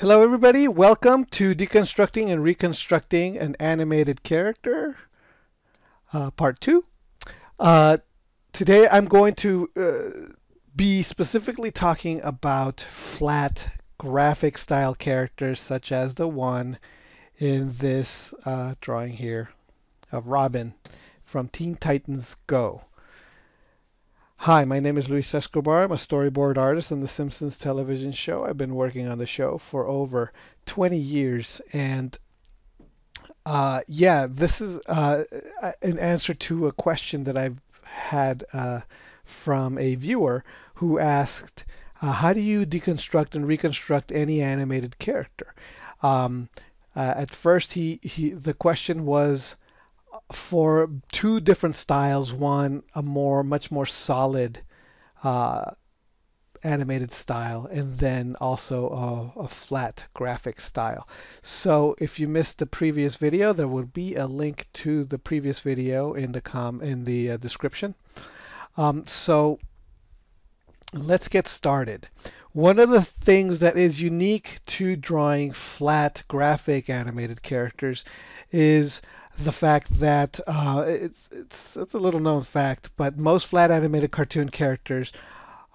Hello, everybody. Welcome to Deconstructing and Reconstructing an Animated Character, Part 2. Uh, Today I'm going to be specifically talking about flat graphic style characters such as the one in this drawing here of Robin from Teen Titans Go. Hi, my name is Luis Escobar. I'm a storyboard artist on the Simpsons television show. I've been working on the show for over 20 years, and yeah, this is an answer to a question that I've had from a viewer who asked, how do you deconstruct and reconstruct any animated character? Um, at first, the question was for two different styles. One, much more solid uh, animated style, and then also a flat graphic style. So if you missed the previous video, there will be a link to the previous video in the description. So let's get started. One of the things that is unique to drawing flat graphic animated characters is the fact that it's a little known fact, but most flat animated cartoon characters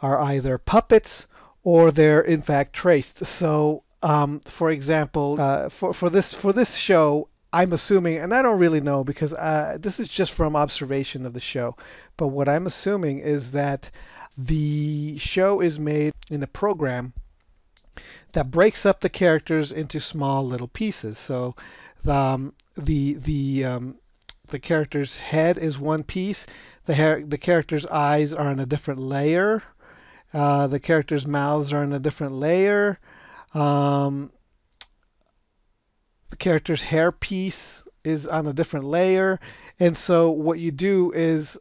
are either puppets or they're in fact traced. So, for example, for this show, I'm assuming, and I don't really know because this is just from observation of the show, but what I'm assuming is that the show is made in a program that breaks up the characters into small little pieces. So, the character's head is one piece. The character's eyes are on a different layer. The characters' mouths are in a different layer. Um, the character's hair piece is on a different layer. And so what you do is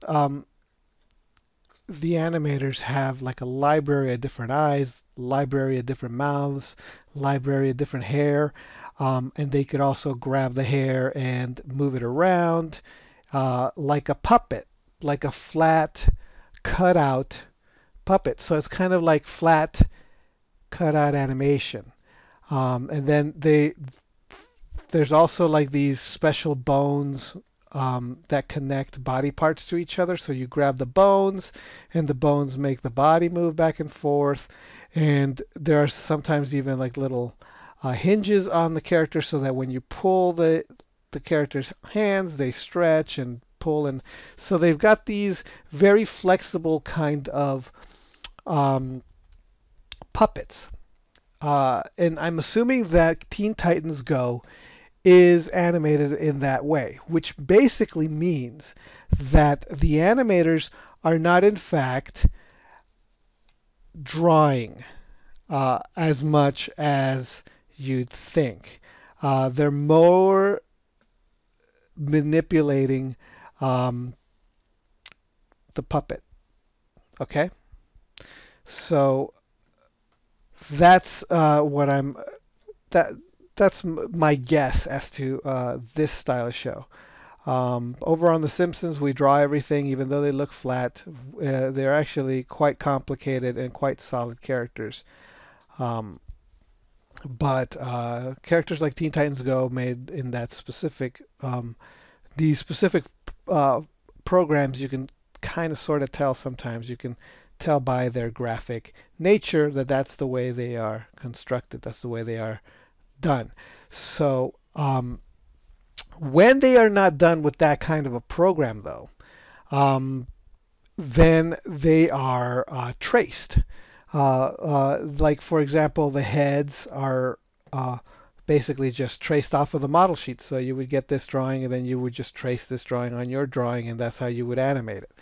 the animators have like a library of different eyes, library of different mouths, library of different hair. And they could also grab the hair and move it around like a puppet, like a flat cutout puppet. So it's kind of like flat cutout animation. And then there's also like these special bones that connect body parts to each other. So you grab the bones, and the bones make the body move back and forth. And there are sometimes even like little hinges on the character, so that when you pull the character's hands, they stretch and pull. And so they've got these very flexible kind of um, puppets. And I'm assuming that Teen Titans Go is animated in that way, which basically means that the animators are not, in fact, drawing as much as you'd think. They're more manipulating um, the puppet. Okay? So that's what I'm. That that's my guess as to this style of show. Over on The Simpsons, we draw everything, even though they look flat. They're actually quite complicated and quite solid characters. Um, but characters like Teen Titans Go, made in that specific, these specific uh, programs, you can kind of sort of tell sometimes. You can tell by their graphic nature that that's the way they are constructed. That's the way they are done. So when they are not done with that kind of a program, though, um, then they are traced. Like, for example, the heads are basically just traced off of the model sheet. So you would get this drawing, and then you would just trace this drawing on your drawing, and that's how you would animate it.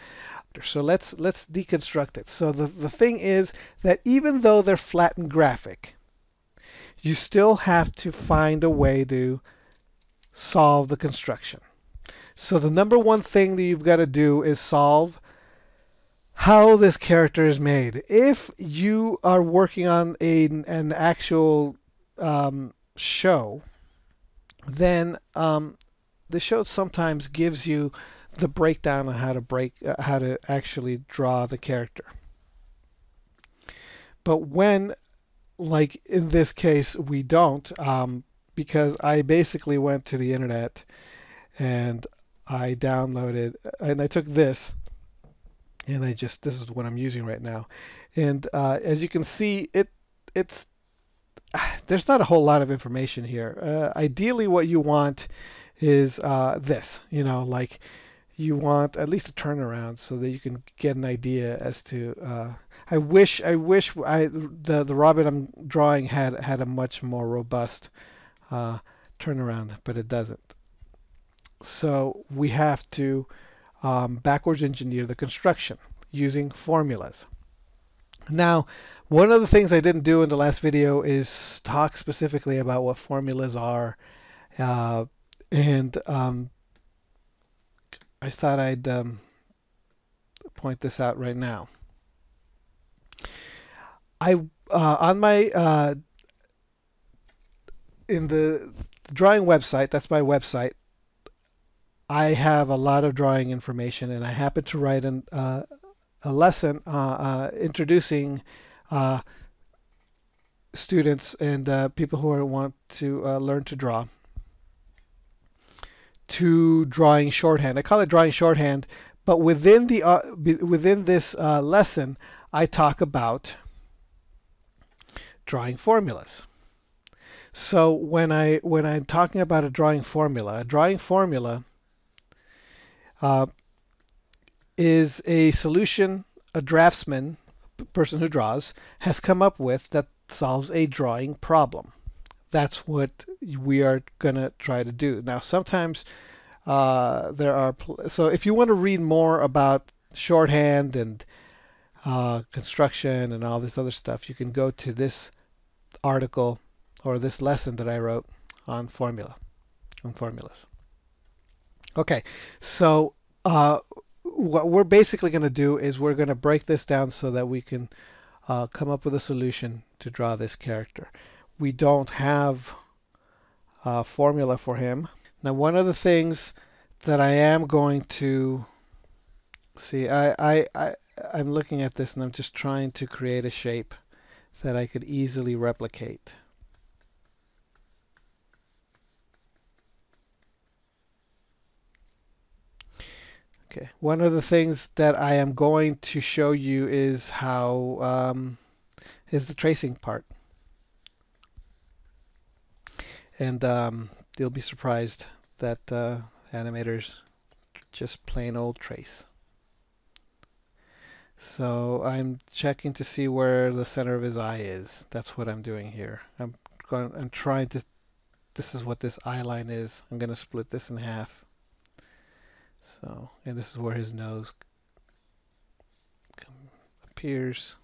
So let's deconstruct it. So the thing is that even though they're flat and graphic, you still have to find a way to solve the construction. So the number one thing that you've got to do is solve how this character is made. If you are working on an actual show, then the show sometimes gives you the breakdown on how to actually draw the character. But when like in this case, we don't, because I basically went to the internet and I downloaded, and I took this, and this is what I'm using right now. And as you can see, it's there's not a whole lot of information here. Ideally, what you want is this, like you want at least a turnaround so that you can get an idea as to. I wish the Robin I'm drawing had a much more robust uh, turnaround, but it doesn't. So we have to backwards engineer the construction using formulas. Now, one of the things I didn't do in the last video is talk specifically about what formulas are, uh, and I thought I'd point this out right now. I on my in the drawing website, that's my website. I have a lot of drawing information, and I happen to write a lesson introducing uh, students and people who want to learn to draw to drawing shorthand. I call it drawing shorthand, but within this lesson, I talk about drawing formulas. So when I'm talking about a drawing formula uh, is a solution a draftsman, person who draws, has come up with that solves a drawing problem. That's what we are going to try to do. Now, sometimes so if you want to read more about shorthand and construction and all this other stuff, you can go to this article or this lesson that I wrote on formulas. Okay, so what we're basically going to do is we're going to break this down so that we can come up with a solution to draw this character. We don't have a formula for him. Now, one of the things that I am going to see, I'm looking at this and I'm just trying to create a shape that I could easily replicate. Okay, one of the things that I am going to show you is how is the tracing part, and you'll be surprised that animators just plain old trace. So I'm checking to see where the center of his eye is. That's what I'm doing here. I'm trying to, this is what this eye line is. I'm going to split this in half. So, and this is where his nose appears.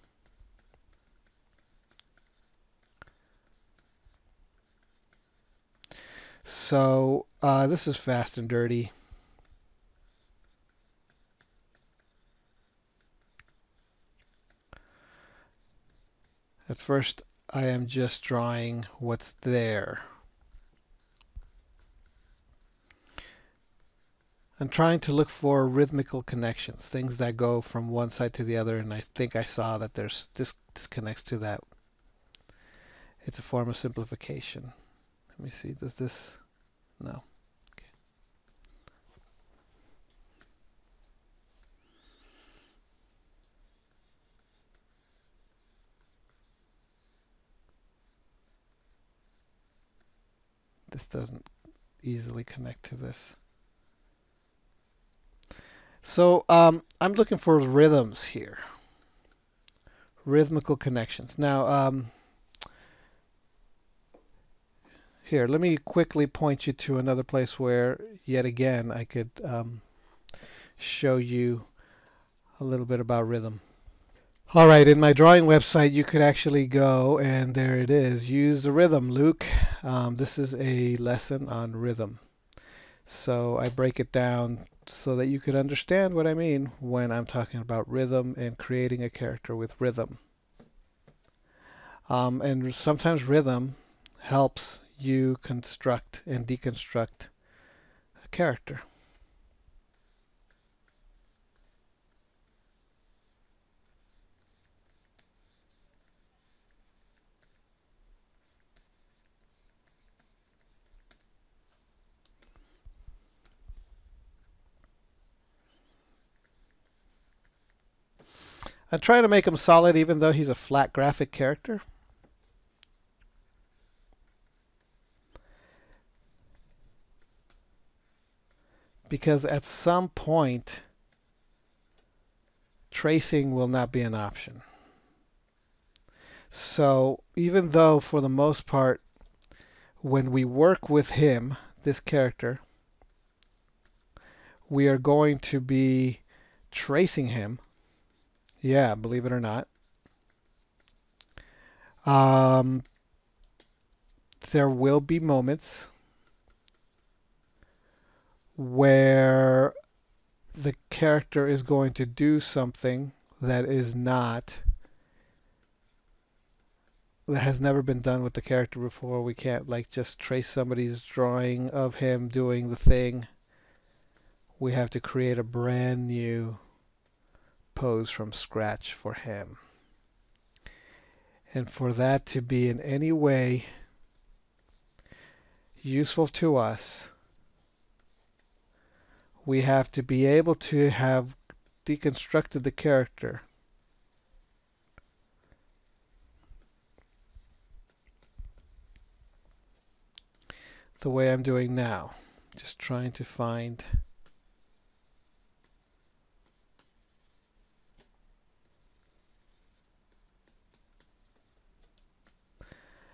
So this is fast and dirty. At first, I am just drawing what's there. I'm trying to look for rhythmical connections, things that go from one side to the other, and I think I saw that there's this connects to that. It's a form of simplification. Let me see, does this? No. Okay. This doesn't easily connect to this. So I'm looking for rhythms here, rhythmical connections. Now, here, let me quickly point you to another place where, yet again, I could show you a little bit about rhythm. All right, in my drawing website, you could actually go, and there it is. Use the rhythm, Luke. This is a lesson on rhythm. So I break it down so that you could understand what I mean when I'm talking about rhythm and creating a character with rhythm. And sometimes rhythm helps you construct and deconstruct a character. I'm trying to make him solid even though he's a flat graphic character. Because at some point, tracing will not be an option. So even though for the most part, when we work with him, this character, we are going to be tracing him. Yeah, believe it or not. Um, there will be moments where the character is going to do something that is not that has never been done with the character before. We can't like just trace somebody's drawing of him doing the thing. We have to create a brand new pose from scratch for him. And for that to be in any way useful to us, we have to be able to have deconstructed the character the way I'm doing now. Just trying to find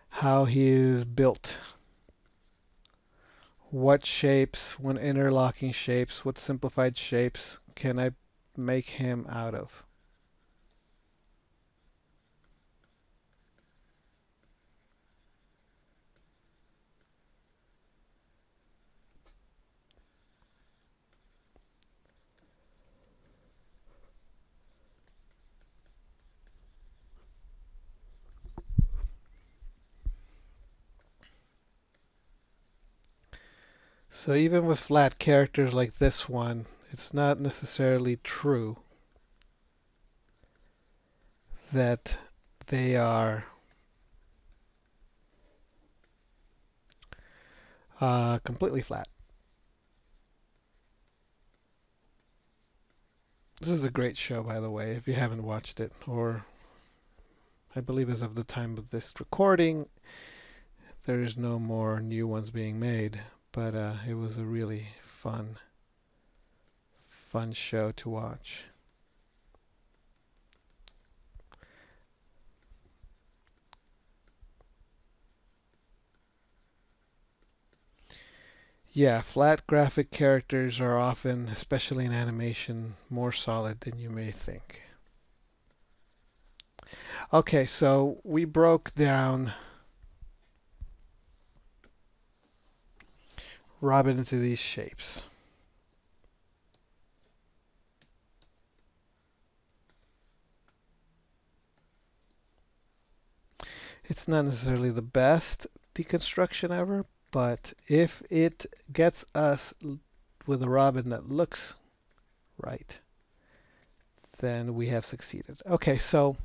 how he is built. What shapes, when interlocking shapes, what simplified shapes can I make him out of? So even with flat characters like this one, it's not necessarily true that they are completely flat. This is a great show, by the way, if you haven't watched it, or I believe as of the time of this recording, there is no more new ones being made, but it was a really fun show to watch. Yeah, flat graphic characters are often, especially in animation, more solid than you may think. Okay, so we broke down Robin into these shapes. It's not necessarily the best deconstruction ever, but if it gets us with a Robin that looks right, then we have succeeded. Okay, so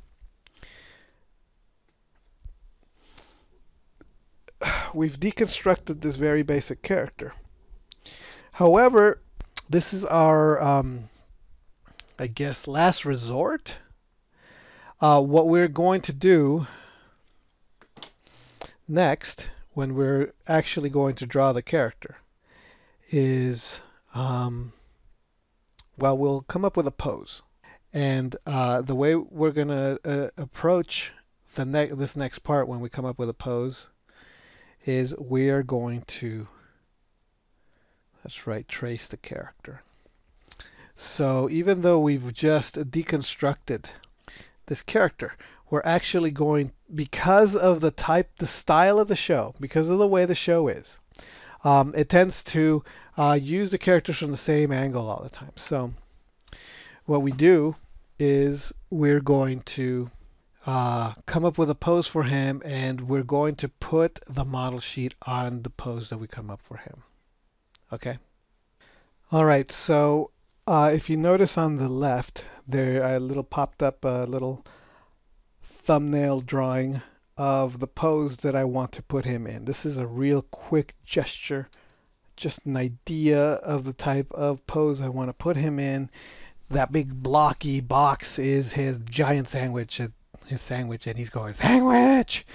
we've deconstructed this very basic character. However, this is our, I guess, last resort. What we're going to do next, when we're actually going to draw the character, is, well, we'll come up with a pose. And the way we're going to approach this next part when we come up with a pose is we are going to, that's right, trace the character. So even though we've just deconstructed this character, we're actually going, because of the type, the style of the show, because of the way the show is, it tends to use the characters from the same angle all the time. So what we do is we're going to come up with a pose for him, and we're going to put the model sheet on the pose that we come up for him. Okay? All right, so if you notice on the left, there a little popped up a little thumbnail drawing of the pose that I want to put him in. This is a real quick gesture, just an idea of the type of pose I want to put him in. that big blocky box is his giant sandwich, his sandwich, and he's going sandwich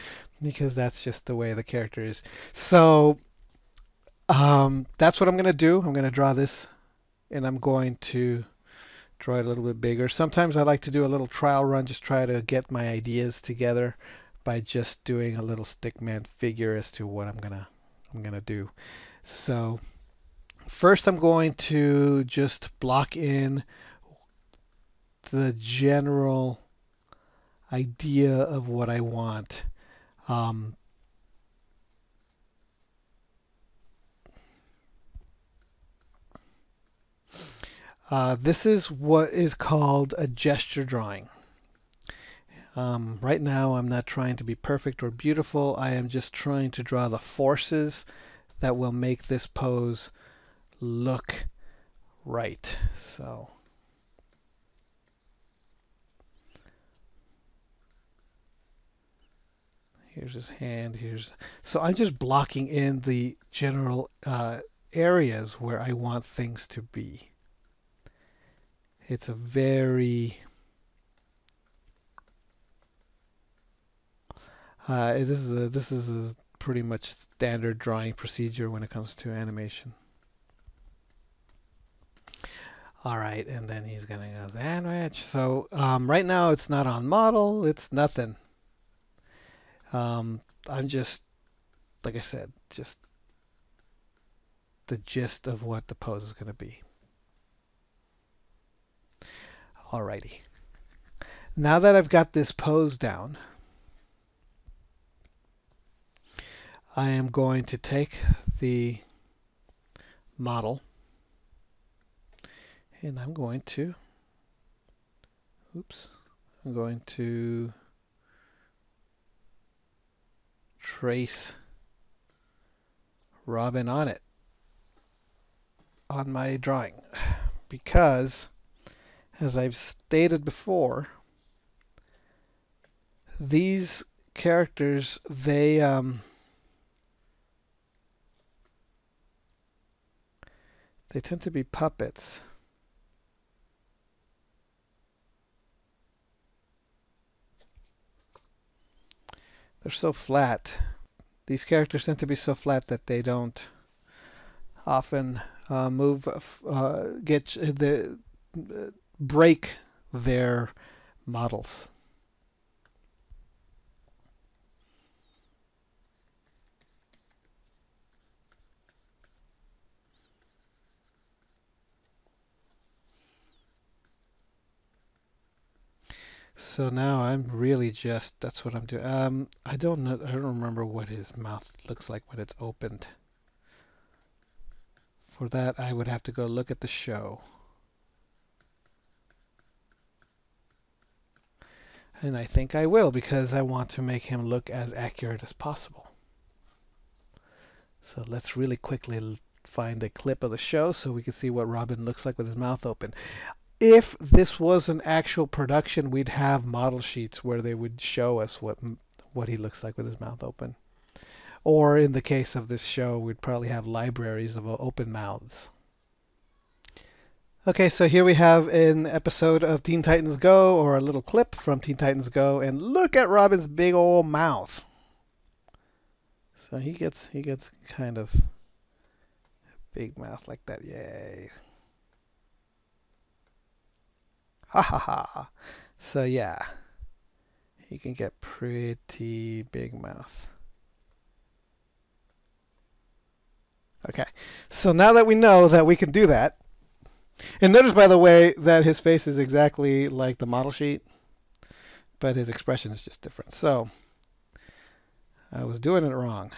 because that's just the way the character is. So that's what I'm going to do. I'm going to draw this, and I'm going to draw it a little bit bigger. Sometimes I like to do a little trial run, just try to get my ideas together by just doing a little stickman figure as to what I'm gonna do. So first I'm going to just block in the general idea of what I want. Um, this is what is called a gesture drawing. Right now, I'm not trying to be perfect or beautiful. I am just trying to draw the forces that will make this pose look right. So here's his hand. So I'm just blocking in the general areas where I want things to be. It's a very this is a pretty much standard drawing procedure when it comes to animation. All right, and then he's gonna go sandwich. So right now it's not on model. It's nothing. I'm just, like I said, just the gist of what the pose is going to be. Alrighty. Now that I've got this pose down, I am going to take the model and I'm going to trace Robin on it, on my drawing, because as I've stated before, these characters, they tend to be puppets. They're so flat. These characters tend to be so flat that they don't often move, break their models. So now I'm really just, that's what I'm doing. I don't know, I don't remember what his mouth looks like when it's opened. For that, I would have to go look at the show. And I think I will because I want to make him look as accurate as possible. So let's really quickly find a clip of the show so we can see what Robin looks like with his mouth open. If this was an actual production, we'd have model sheets where they would show us what he looks like with his mouth open. Or in the case of this show, we'd probably have libraries of open mouths. Okay, so here we have an episode of Teen Titans Go, or a little clip from Teen Titans Go, and look at Robin's big old mouth. So he gets kind of big mouth like that. Yay. Ha ha ha. So yeah, he can get pretty big mouth. Okay, so now that we know that we can do that, and notice by the way that his face is exactly like the model sheet, but his expression is just different. So I was doing it wrong.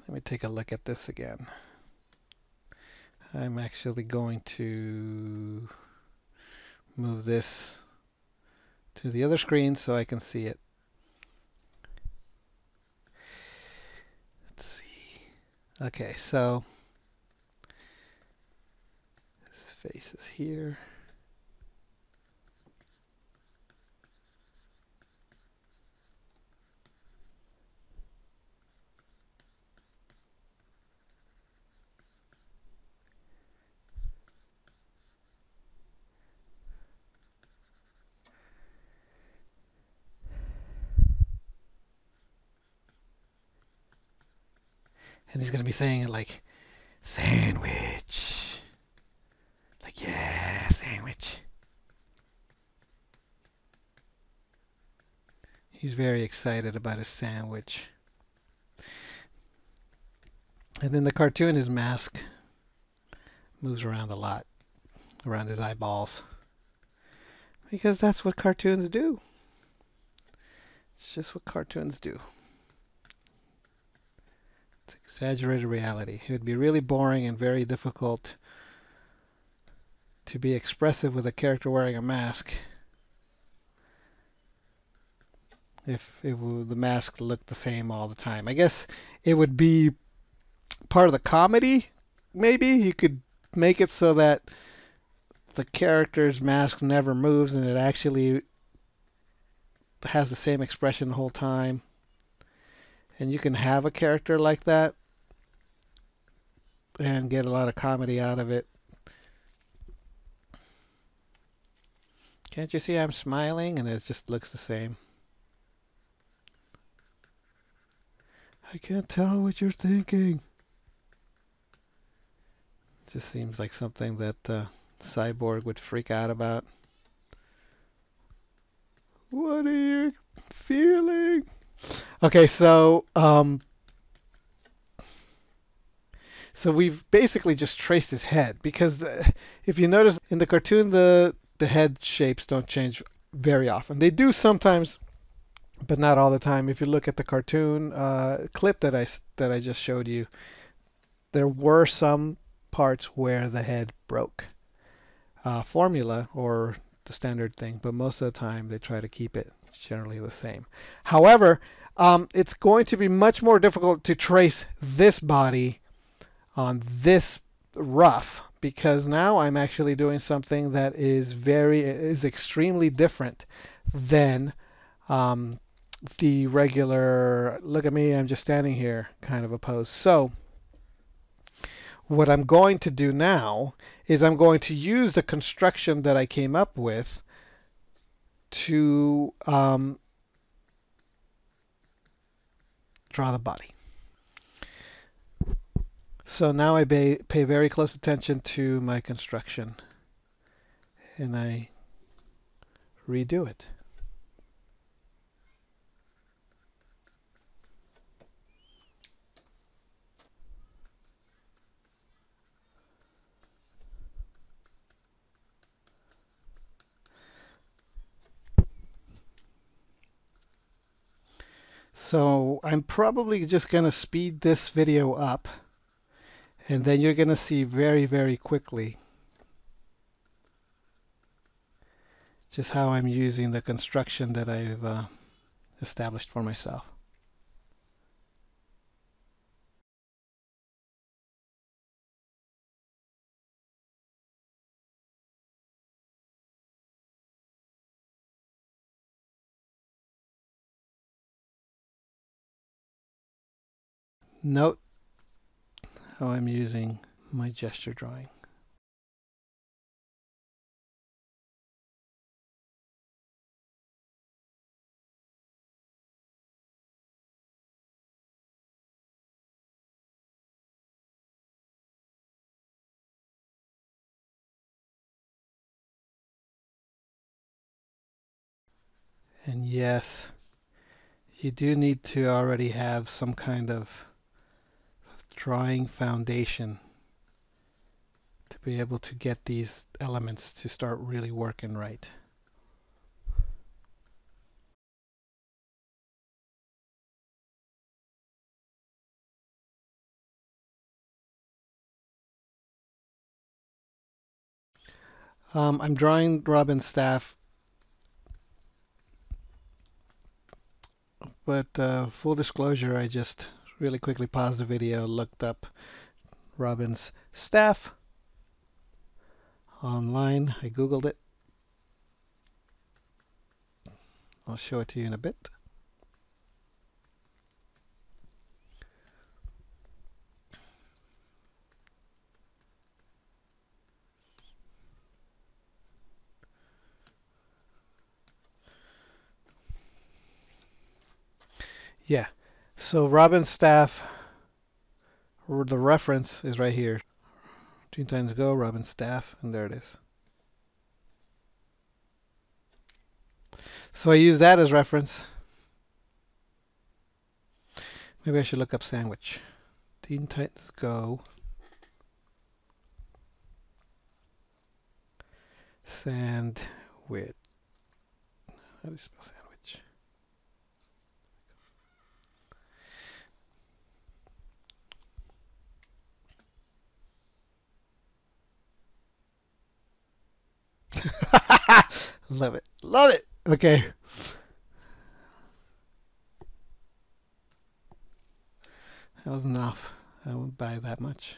Let me take a look at this again. I'm actually going to move this to the other screen so I can see it. Let's see. Okay, so his face is here. And he's going to be saying it like, sandwich. Like, yeah, sandwich. He's very excited about his sandwich. And then the cartoon, his mask moves around a lot, around his eyeballs. Because that's what cartoons do. It's just what cartoons do. It's exaggerated reality. It would be really boring and very difficult to be expressive with a character wearing a mask if the mask looked the same all the time. I guess it would be part of the comedy, maybe. You could make it so that the character's mask never moves and it actually has the same expression the whole time. And you can have a character like that and get a lot of comedy out of it. Can't you see I'm smiling and it just looks the same? I can't tell what you're thinking. It just seems like something that Cyborg would freak out about. What are you feeling? Okay, so we've basically just traced his head because if you notice in the cartoon the head shapes don't change very often. They do sometimes, but not all the time. If you look at the cartoon clip that I just showed you, there were some parts where the head broke. Formula or the standard thing, but most of the time they try to keep it generally the same. However, it's going to be much more difficult to trace this body on this rough because now I'm actually doing something that is extremely different than the regular look at me, I'm just standing here kind of a pose. So what I'm going to do now is I'm going to use the construction that I came up with to draw the body. So now I pay very close attention to my construction and I redo it. So I'm probably just going to speed this video up and then you're going to see very, very quickly just how I'm using the construction that I've established for myself. Note how I'm using my gesture drawing. And yes, you do need to already have some kind of drawing foundation to be able to get these elements to start really working right. I'm drawing Robin's staff, but full disclosure, I just really quickly paused the video, looked up Robin's staff online. I Googled it. I'll show it to you in a bit. Yeah, so Robin's staff The reference is right here. Teen Titans Go, Robin Staff, and there it is. So I use that as reference. Maybe I should look up sandwich. Teen Titans Go. Sandwich. How do you spell sandwich? Love it. Love it. Okay. That was enough. I won't buy that much.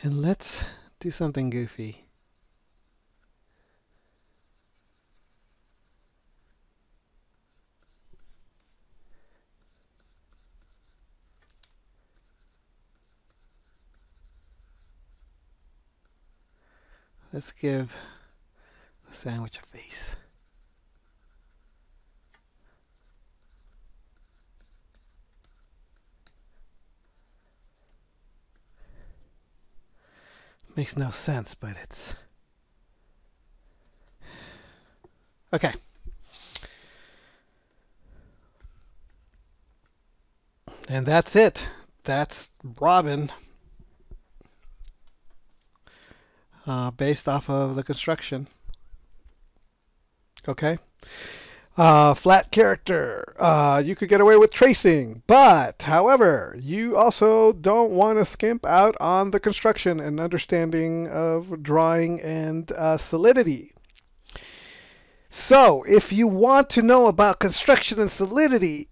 And let's do something goofy. Let's give the sandwich a face. Makes no sense, but it's... Okay. And that's it. That's Robin. Based off of the construction. Okay. Flat character. You could get away with tracing, but however, you also don't want to skimp out on the construction and understanding of drawing and solidity. So, if you want to know about construction and solidity,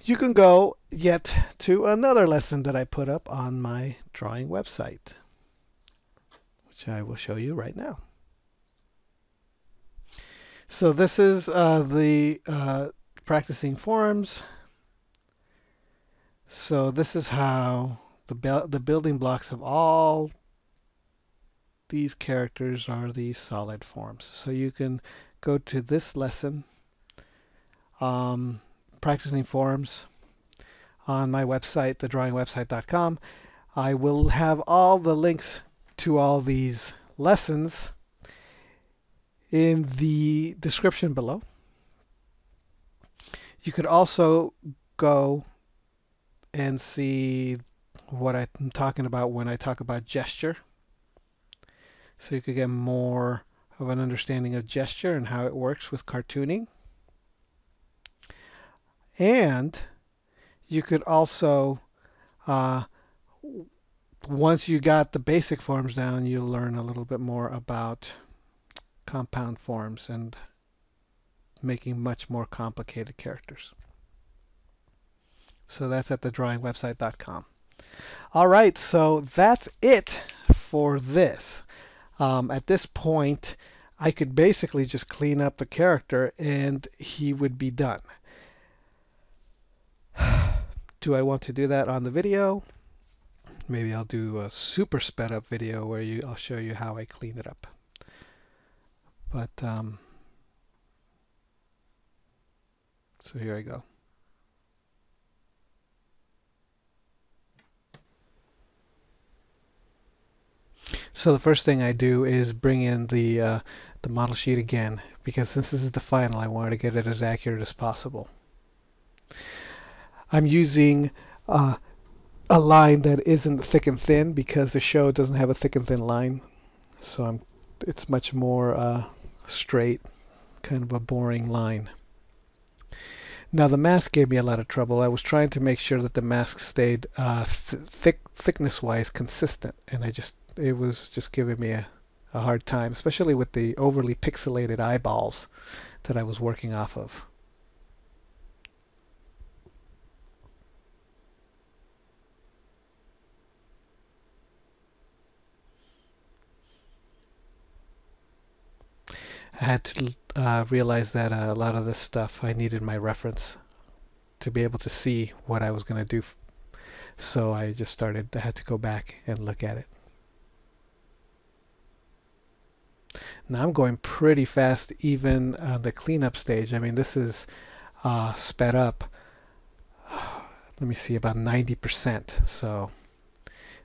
you can go yet to another lesson that I put up on my drawing website, which I will show you right now. So this is the practicing forms. So this is how the building blocks of all these characters are these solid forms. So you can go to this lesson, practicing forms, on my website, thedrawingwebsite.com. I will have all the links to all these lessons in the description below. You could also go and see what I'm talking about when I talk about gesture. So you could get more of an understanding of gesture and how it works with cartooning. And you could also, once you got the basic forms down, you'll learn a little bit more about compound forms and making much more complicated characters. So that's at thedrawingwebsite.com. All right, so that's it for this. At this point, I could basically just clean up the character and he would be done. Do I want to do that on the video? Maybe I'll do a super sped up video where I'll show you how I clean it up. But so here I go. So the first thing I do is bring in the model sheet again, because since this is the final, I wanted to get it as accurate as possible. I'm using a line that isn't thick and thin because the show doesn't have a thick and thin line, so it's much more straight, kind of a boring line. Now the mask gave me a lot of trouble. I was trying to make sure that the mask stayed thickness-wise consistent, and it was just giving me a hard time, especially with the overly pixelated eyeballs that I was working off of. I had to realize that a lot of this stuff I needed my reference to be able to see what I was going to do. So I had to go back and look at it. Now I'm going pretty fast even on the cleanup stage. I mean, this is sped up, let me see, about 90%. So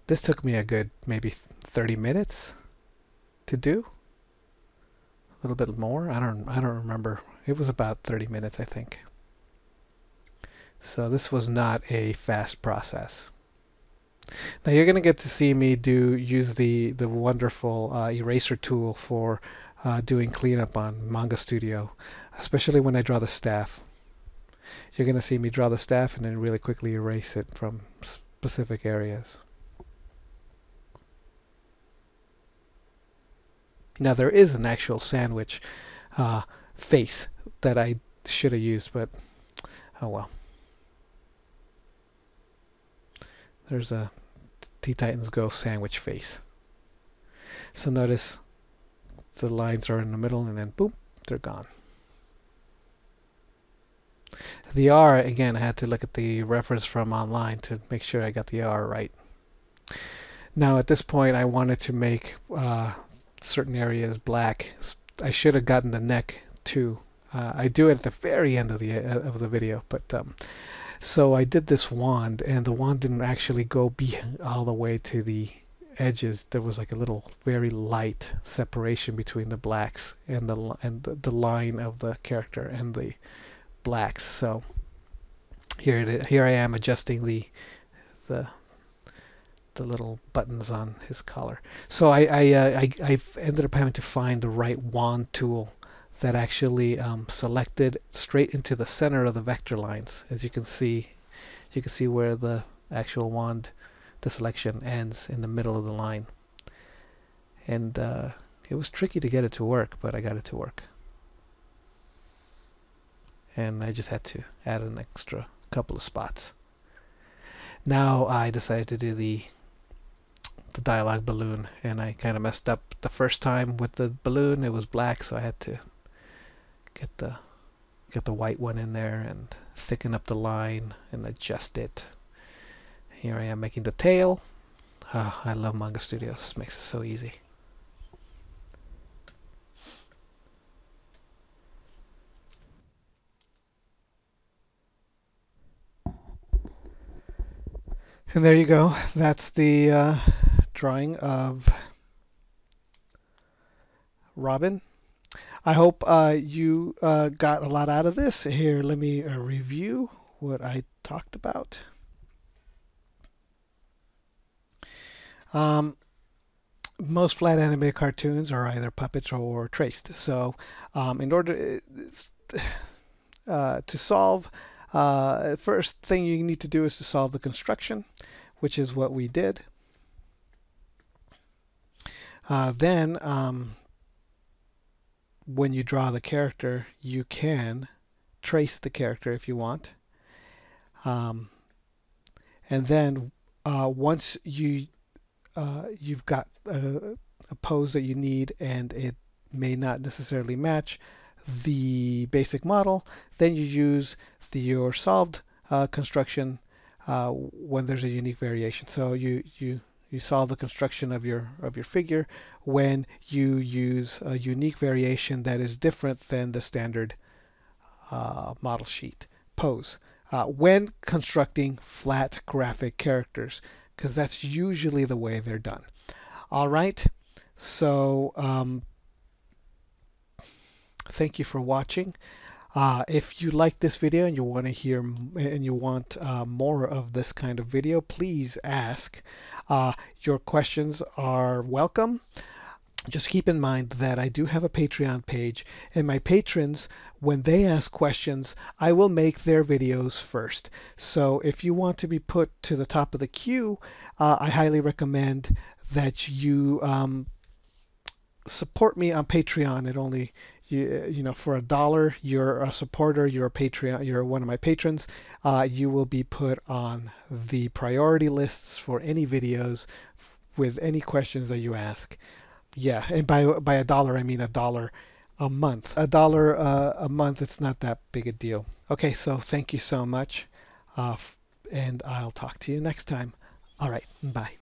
this took me a good maybe 30 minutes to do. A little bit more. I don't remember. It was about 30 minutes, I think. So this was not a fast process. Now you're going to get to see me use the wonderful eraser tool for doing cleanup on Manga Studio, especially when I draw the staff. You're going to see me draw the staff and then really quickly erase it from specific areas. Now there is an actual sandwich face that I should have used, but oh well. There's a Teen Titans Go sandwich face. So notice the lines are in the middle and then boom, they're gone. The R, again, I had to look at the reference from online to make sure I got the R right. Now at this point I wanted to make certain areas black. I should have gotten the neck too. I do it at the very end of the video, but so I did this wand, and the wand didn't actually go all the way to the edges. There was like a little very light separation between the blacks and the line of the character and the blacks. So here I am adjusting the little buttons on his collar. So I ended up having to find the right wand tool that actually selected straight into the center of the vector lines. As you can see where the actual wand, the selection ends in the middle of the line. And it was tricky to get it to work, but I got it to work. And I just had to add an extra couple of spots. Now I decided to do the dialogue balloon, and I kind of messed up the first time with the balloon. It was black, so I had to get the white one in there and thicken up the line and adjust it. Here I am making the tail. I love Manga Studios. It makes it so easy. And there you go. That's the drawing of Robin. I hope you got a lot out of this. Here, let me review what I talked about. Most flat animated cartoons are either puppets or traced. So in order to solve, first thing you need to do is to solve the construction, which is what we did. Then when you draw the character, you can trace the character if you want. And then once you've got a pose that you need and it may not necessarily match the basic model, then you use your solved construction when there's a unique variation. So you solve the construction of your figure when you use a unique variation that is different than the standard model sheet pose when constructing flat graphic characters, because that's usually the way they're done. All right, so thank you for watching. If you like this video and you want to hear and you want more of this kind of video, please ask. Your questions are welcome. Just keep in mind that I do have a Patreon page, and my patrons, when they ask questions, I will make their videos first. So if you want to be put to the top of the queue, I highly recommend that you support me on Patreon. It only for $1, you're a supporter, you're a Patreon, you're one of my patrons. You will be put on the priority lists for any videos with any questions that you ask. Yeah, and by $1, I mean $1 a month. $1 a month, it's not that big a deal. Okay, so thank you so much, and I'll talk to you next time. All right, bye.